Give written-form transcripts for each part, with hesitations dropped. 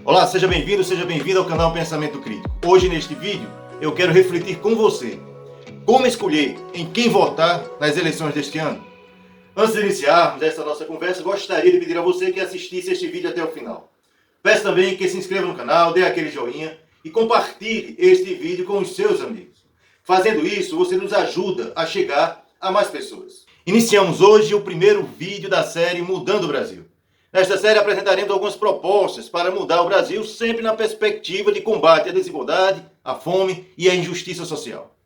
Olá, seja bem-vindo ao canal Pensamento Crítico. Hoje, neste vídeo, eu quero refletir com você como escolher em quem votar nas eleições deste ano. Antes de iniciarmos essa nossa conversa, gostaria de pedir a você que assistisse este vídeo até o final. Peço também que se inscreva no canal, dê aquele joinha e compartilhe este vídeo com os seus amigos. Fazendo isso, você nos ajuda a chegar a mais pessoas. Iniciamos hoje o primeiro vídeo da série Mudando o Brasil. Nesta série apresentaremos algumas propostas para mudar o Brasil, sempre na perspectiva de combate à desigualdade, à fome e à injustiça social.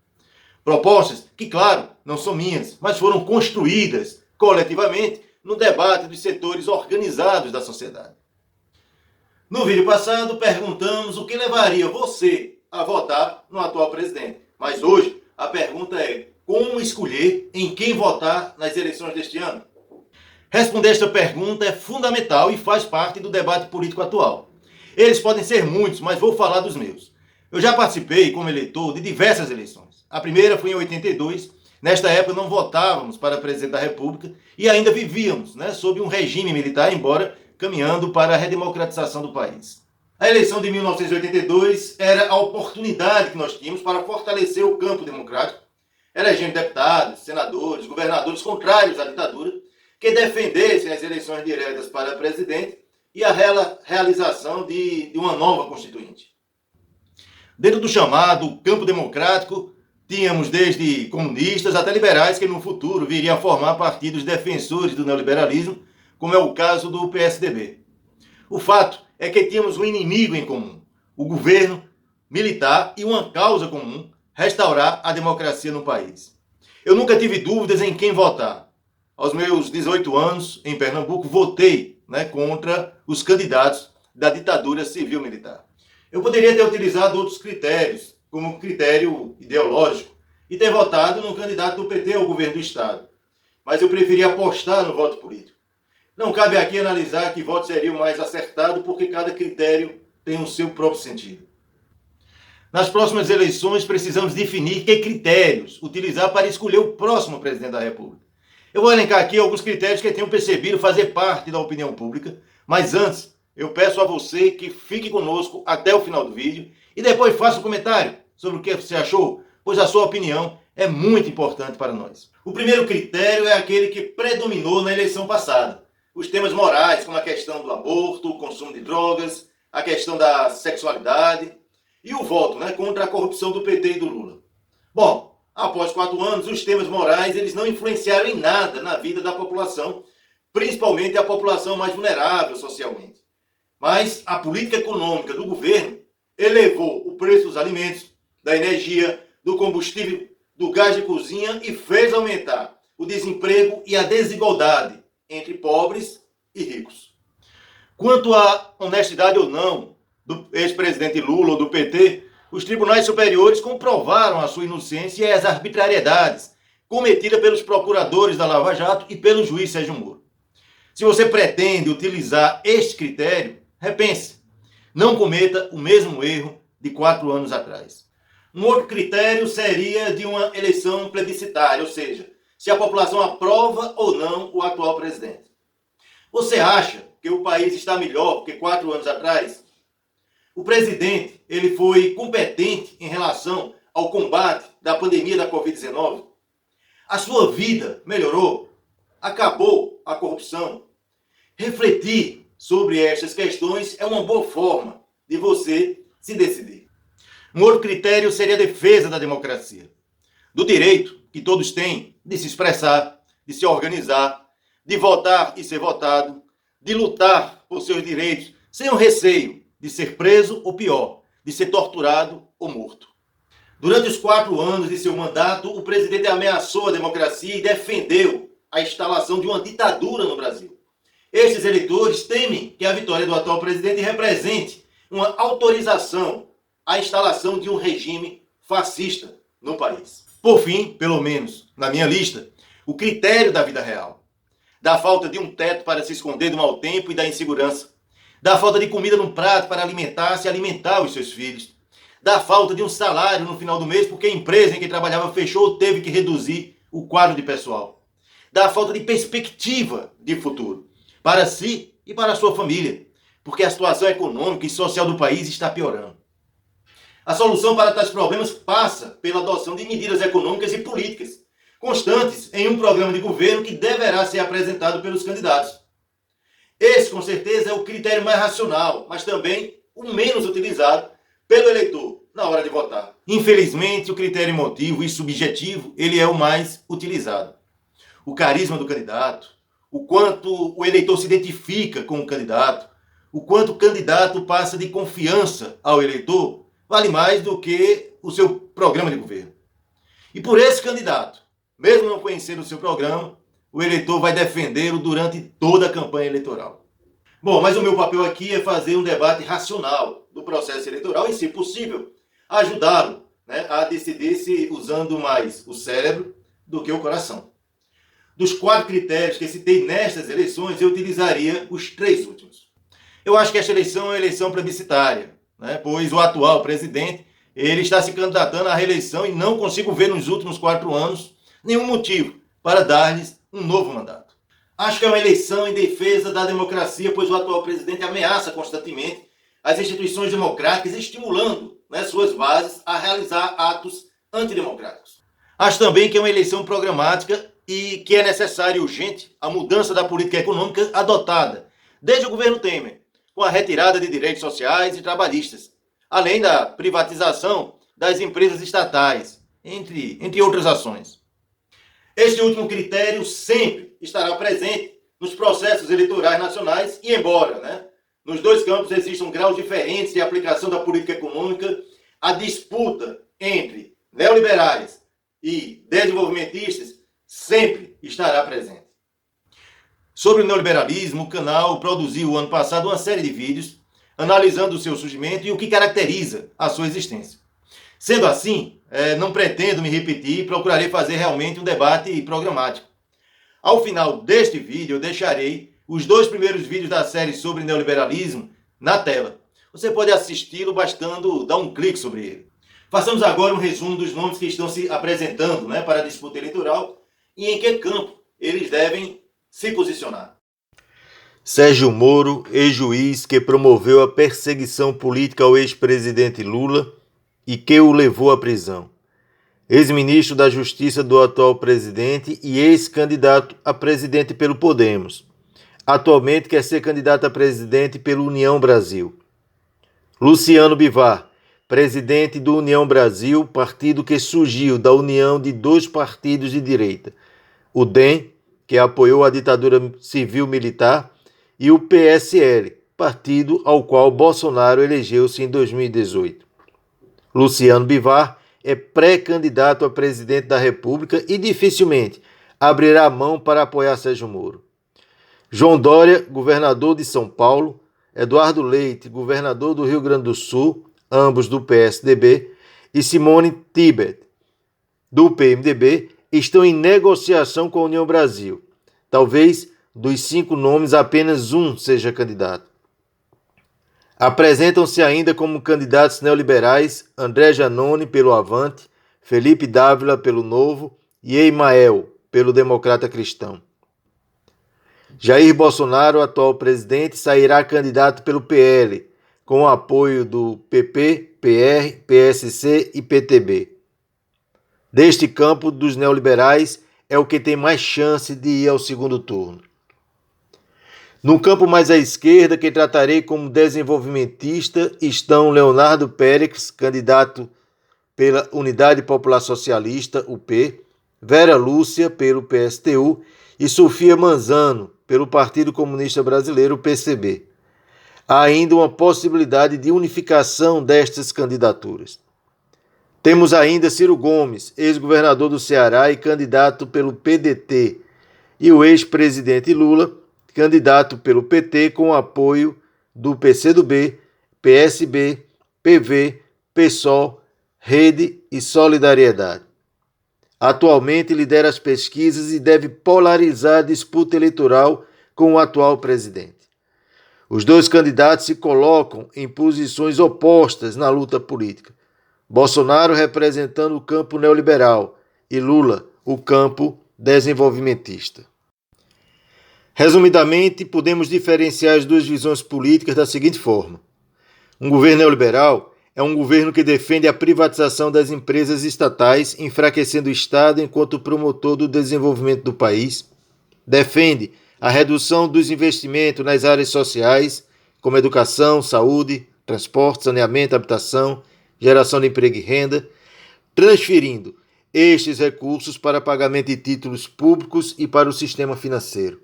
Propostas que, claro, não são minhas, mas foram construídas coletivamente no debate dos setores organizados da sociedade. No vídeo passado, perguntamos o que levaria você a votar no atual presidente. Mas hoje, a pergunta é: como escolher em quem votar nas eleições deste ano? Responder esta pergunta é fundamental e faz parte do debate político atual. Eles podem ser muitos, mas vou falar dos meus. Eu já participei como eleitor de diversas eleições. A primeira foi em 82. Nesta época não votávamos para presidente da República e ainda vivíamos, sob um regime militar, embora caminhando para a redemocratização do país. A eleição de 1982 era a oportunidade que nós tínhamos para fortalecer o campo democrático, elegendo deputados, senadores, governadores contrários à ditadura, que defendessem as eleições diretas para presidente e a realização de uma nova constituinte. Dentro do chamado campo democrático, tínhamos desde comunistas até liberais que no futuro viriam a formar partidos defensores do neoliberalismo, como é o caso do PSDB. O fato é que tínhamos um inimigo em comum, o governo militar, e uma causa comum: restaurar a democracia no país. Eu nunca tive dúvidas em quem votar. Aos meus 18 anos, em Pernambuco, votei contra os candidatos da ditadura civil-militar. Eu poderia ter utilizado outros critérios, como critério ideológico, e ter votado no candidato do PT ao governo do Estado. Mas eu preferi apostar no voto político. Não cabe aqui analisar que voto seria o mais acertado, porque cada critério tem o seu próprio sentido. Nas próximas eleições, precisamos definir que critérios utilizar para escolher o próximo presidente da República. Eu vou elencar aqui alguns critérios que tenho percebido fazer parte da opinião pública, mas antes eu peço a você que fique conosco até o final do vídeo e depois faça um comentário sobre o que você achou, pois a sua opinião é muito importante para nós. O primeiro critério é aquele que predominou na eleição passada. Os temas morais, como a questão do aborto, o consumo de drogas, a questão da sexualidade e o voto contra a corrupção do PT e do Lula. Bom, após 4 anos, os temas morais eles não influenciaram em nada na vida da população, principalmente a população mais vulnerável socialmente. Mas a política econômica do governo elevou o preço dos alimentos, da energia, do combustível, do gás de cozinha e fez aumentar o desemprego e a desigualdade entre pobres e ricos. Quanto à honestidade ou não do ex-presidente Lula ou do PT, os tribunais superiores comprovaram a sua inocência e as arbitrariedades cometidas pelos procuradores da Lava Jato e pelo juiz Sérgio Moro. Se você pretende utilizar este critério, repense. Não cometa o mesmo erro de 4 anos atrás. Um outro critério seria de uma eleição plebiscitária, ou seja, se a população aprova ou não o atual presidente. Você acha que o país está melhor do que 4 anos atrás? O presidente ele foi competente em relação ao combate da pandemia da Covid-19? A sua vida melhorou? Acabou a corrupção? Refletir sobre estas questões é uma boa forma de você se decidir. Um outro critério seria a defesa da democracia, do direito que todos têm de se expressar, de se organizar, de votar e ser votado, de lutar por seus direitos sem o receio de ser preso ou pior, de ser torturado ou morto. Durante os 4 anos de seu mandato, o presidente ameaçou a democracia e defendeu a instalação de uma ditadura no Brasil. Estes eleitores temem que a vitória do atual presidente represente uma autorização à instalação de um regime fascista no país. Por fim, pelo menos na minha lista, o critério da vida real. Da falta de um teto para se esconder do mau tempo e da insegurança. Da falta de comida num prato para alimentar-se e alimentar os seus filhos. Da falta de um salário no final do mês porque a empresa em que trabalhava fechou ou teve que reduzir o quadro de pessoal. Da falta de perspectiva de futuro para si e para a sua família. porque a situação econômica e social do país está piorando. A solução para tais problemas passa pela adoção de medidas econômicas e políticas constantes em um programa de governo que deverá ser apresentado pelos candidatos. Esse, com certeza, é o critério mais racional, mas também o menos utilizado pelo eleitor na hora de votar. Infelizmente, o critério emotivo e subjetivo, ele é o mais utilizado. O carisma do candidato, o quanto o eleitor se identifica com o candidato, o quanto o candidato passa de confiança ao eleitor, vale mais do que o seu programa de governo. E por esse candidato, mesmo não conhecendo o seu programa, o eleitor vai defendê-lo durante toda a campanha eleitoral. Bom, mas o meu papel aqui é fazer um debate racional do processo eleitoral e, se possível, ajudá-lo, a decidir-se usando mais o cérebro do que o coração. Dos 4 critérios que citei nestas eleições, eu utilizaria os 3 últimos. Eu acho que esta eleição é uma eleição plebiscitária, pois o atual presidente ele está se candidatando à reeleição e não consigo ver nos últimos 4 anos nenhum motivo para dar-lhes um novo mandato. Acho que é uma eleição em defesa da democracia, pois o atual presidente ameaça constantemente as instituições democráticas, estimulando suas bases a realizar atos antidemocráticos. Acho também que é uma eleição programática e que é necessária e urgente a mudança da política econômica adotada desde o governo Temer, com a retirada de direitos sociais e trabalhistas, além da privatização das empresas estatais, entre outras ações. Este último critério sempre estará presente nos processos eleitorais nacionais e embora, nos 2 campos existam graus diferentes de aplicação da política econômica, a disputa entre neoliberais e desenvolvimentistas sempre estará presente. Sobre o neoliberalismo, o canal produziu ano passado uma série de vídeos analisando o seu surgimento e o que caracteriza a sua existência. Sendo assim, não pretendo me repetir e procurarei fazer realmente um debate programático. Ao final deste vídeo, eu deixarei os 2 primeiros vídeos da série sobre neoliberalismo na tela. Você pode assisti-lo bastando dar um clique sobre ele. Façamos agora um resumo dos nomes que estão se apresentando para a disputa eleitoral e em que campo eles devem se posicionar. Sérgio Moro, ex-juiz que promoveu a perseguição política ao ex-presidente Lula e que o levou à prisão. Ex-ministro da Justiça do atual presidente e ex-candidato a presidente pelo Podemos. Atualmente quer ser candidato a presidente pelo União Brasil. Luciano Bivar, presidente do União Brasil, partido que surgiu da união de 2 partidos de direita, o DEM, que apoiou a ditadura civil-militar, e o PSL, partido ao qual Bolsonaro elegeu-se em 2018. Luciano Bivar é pré-candidato a presidente da República e dificilmente abrirá mão para apoiar Sérgio Moro. João Dória, governador de São Paulo, Eduardo Leite, governador do Rio Grande do Sul, ambos do PSDB, e Simone Tebet, do PMDB, estão em negociação com a União Brasil. Talvez dos 5 nomes apenas um seja candidato. Apresentam-se ainda como candidatos neoliberais André Janone pelo Avante, Felipe Dávila pelo Novo e Emael pelo Democrata Cristão. Jair Bolsonaro, atual presidente, sairá candidato pelo PL, com o apoio do PP, PR, PSC e PTB. Deste campo dos neoliberais é o que tem mais chance de ir ao segundo turno. No campo mais à esquerda, que tratarei como desenvolvimentista, estão Leonardo Pérez, candidato pela Unidade Popular Socialista, UP, Vera Lúcia, pelo PSTU, e Sofia Manzano, pelo Partido Comunista Brasileiro, PCB. Há ainda uma possibilidade de unificação destas candidaturas. Temos ainda Ciro Gomes, ex-governador do Ceará e candidato pelo PDT, e o ex-presidente Lula, candidato pelo PT com o apoio do PCdoB, PSB, PV, PSOL, Rede e Solidariedade. Atualmente lidera as pesquisas e deve polarizar a disputa eleitoral com o atual presidente. Os 2 candidatos se colocam em posições opostas na luta política. Bolsonaro representando o campo neoliberal e Lula o campo desenvolvimentista. Resumidamente, podemos diferenciar as duas visões políticas da seguinte forma: um governo neoliberal é um governo que defende a privatização das empresas estatais, enfraquecendo o Estado enquanto promotor do desenvolvimento do país, defende a redução dos investimentos nas áreas sociais, como educação, saúde, transporte, saneamento, habitação, geração de emprego e renda, transferindo estes recursos para pagamento de títulos públicos e para o sistema financeiro.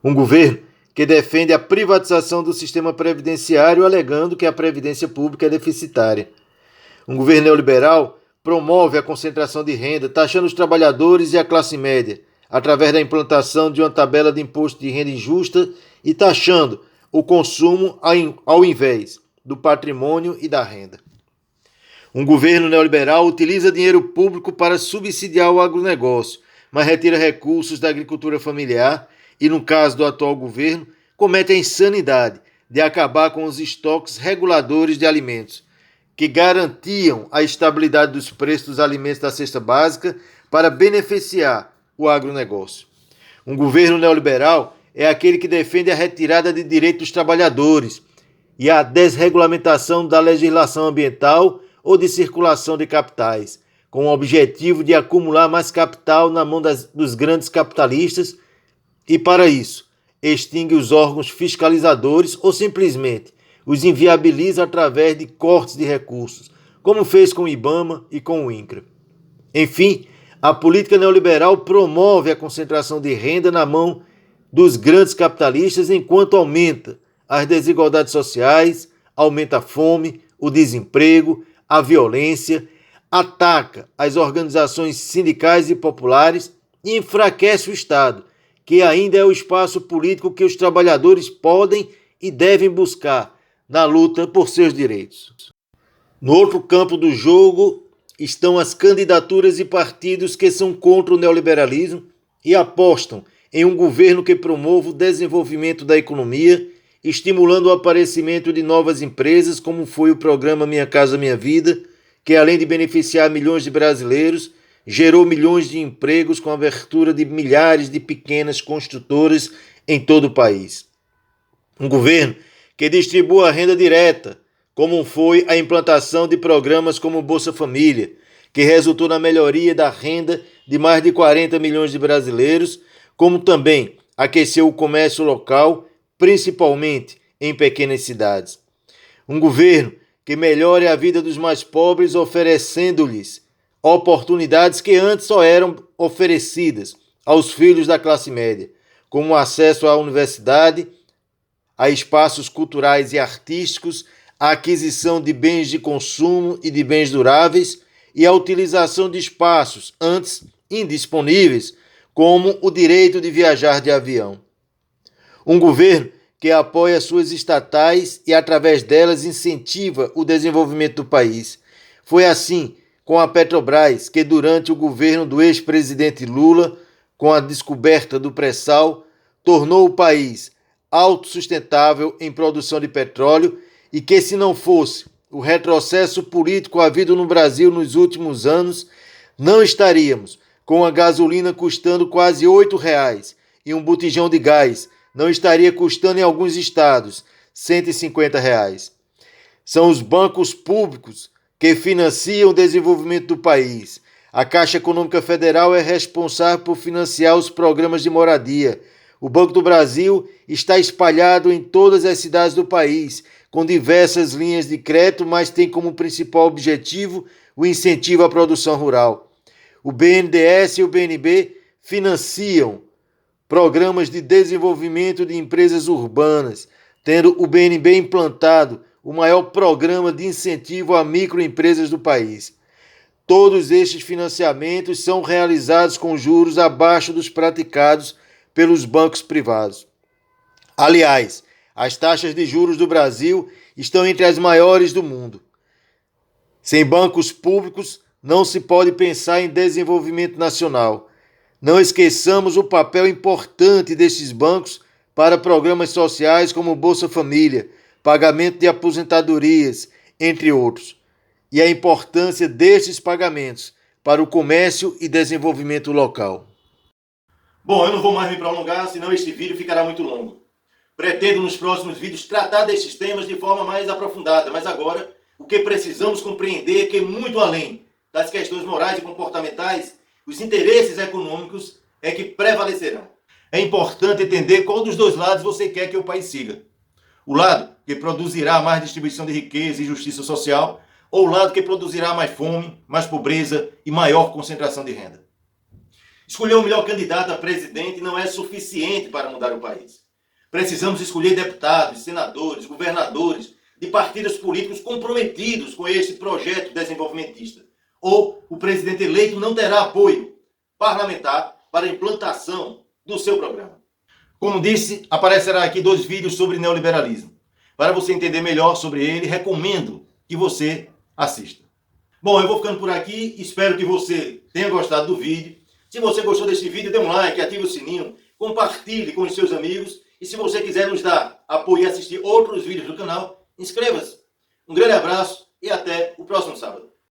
Um governo que defende a privatização do sistema previdenciário, alegando que a previdência pública é deficitária. Um governo neoliberal promove a concentração de renda, taxando os trabalhadores e a classe média, através da implantação de uma tabela de imposto de renda injusta e taxando o consumo ao invés do patrimônio e da renda. Um governo neoliberal utiliza dinheiro público para subsidiar o agronegócio, mas retira recursos da agricultura familiar e, no caso do atual governo, comete a insanidade de acabar com os estoques reguladores de alimentos, que garantiam a estabilidade dos preços dos alimentos da cesta básica para beneficiar o agronegócio. Um governo neoliberal é aquele que defende a retirada de direitos dos trabalhadores e a desregulamentação da legislação ambiental ou de circulação de capitais, com o objetivo de acumular mais capital na mão dos grandes capitalistas e, para isso, extingue os órgãos fiscalizadores ou simplesmente os inviabiliza através de cortes de recursos, como fez com o IBAMA e com o INCRA. Enfim, a política neoliberal promove a concentração de renda na mão dos grandes capitalistas enquanto aumenta as desigualdades sociais, aumenta a fome, o desemprego, a violência, ataca as organizações sindicais e populares e enfraquece o Estado, que ainda é o espaço político que os trabalhadores podem e devem buscar na luta por seus direitos. No outro campo do jogo estão as candidaturas e partidos que são contra o neoliberalismo e apostam em um governo que promova o desenvolvimento da economia, estimulando o aparecimento de novas empresas, como foi o programa Minha Casa Minha Vida, que além de beneficiar milhões de brasileiros, gerou milhões de empregos com a abertura de milhares de pequenas construtoras em todo o país. Um governo que distribua a renda direta, como foi a implantação de programas como o Bolsa Família, que resultou na melhoria da renda de mais de 40 milhões de brasileiros, como também aqueceu o comércio local, principalmente em pequenas cidades. Um governo que melhore a vida dos mais pobres, oferecendo-lhes oportunidades que antes só eram oferecidas aos filhos da classe média, como o acesso à universidade, a espaços culturais e artísticos, a aquisição de bens de consumo e de bens duráveis e a utilização de espaços antes indisponíveis, como o direito de viajar de avião. Um governo que apoia suas estatais e, através delas, incentiva o desenvolvimento do país. Foi assim com a Petrobras, que durante o governo do ex-presidente Lula, com a descoberta do pré-sal, tornou o país autossustentável em produção de petróleo e que, se não fosse o retrocesso político havido no Brasil nos últimos anos, não estaríamos com a gasolina custando quase R$ 8,00 e um botijão de gás não estaria custando em alguns estados R$ 150. São os bancos públicos que financiam o desenvolvimento do país. A Caixa Econômica Federal é responsável por financiar os programas de moradia. O Banco do Brasil está espalhado em todas as cidades do país, com diversas linhas de crédito, mas tem como principal objetivo o incentivo à produção rural. O BNDES e o BNB financiam programas de desenvolvimento de empresas urbanas, tendo o BNB implantado o maior programa de incentivo a microempresas do país. Todos estes financiamentos são realizados com juros abaixo dos praticados pelos bancos privados. Aliás, as taxas de juros do Brasil estão entre as maiores do mundo. Sem bancos públicos, não se pode pensar em desenvolvimento nacional. Não esqueçamos o papel importante destes bancos para programas sociais como o Bolsa Família, pagamento de aposentadorias, entre outros, e a importância destes pagamentos para o comércio e desenvolvimento local. Bom, eu não vou mais me prolongar, senão este vídeo ficará muito longo. Pretendo nos próximos vídeos tratar destes temas de forma mais aprofundada, mas agora o que precisamos compreender é que muito além das questões morais e comportamentais, os interesses econômicos é que prevalecerão. É importante entender qual dos dois lados você quer que o país siga. O lado que produzirá mais distribuição de riqueza e justiça social, ou o lado que produzirá mais fome, mais pobreza e maior concentração de renda. Escolher o melhor candidato a presidente não é suficiente para mudar o país. Precisamos escolher deputados, senadores, governadores de partidos políticos comprometidos com este projeto desenvolvimentista. Ou o presidente eleito não terá apoio parlamentar para a implantação do seu programa. Como disse, aparecerá aqui 2 vídeos sobre neoliberalismo. Para você entender melhor sobre ele, recomendo que você assista. Bom, eu vou ficando por aqui, espero que você tenha gostado do vídeo. Se você gostou desse vídeo, dê um like, ative o sininho, compartilhe com os seus amigos. E se você quiser nos dar apoio e assistir outros vídeos do canal, inscreva-se. Um grande abraço e até o próximo sábado.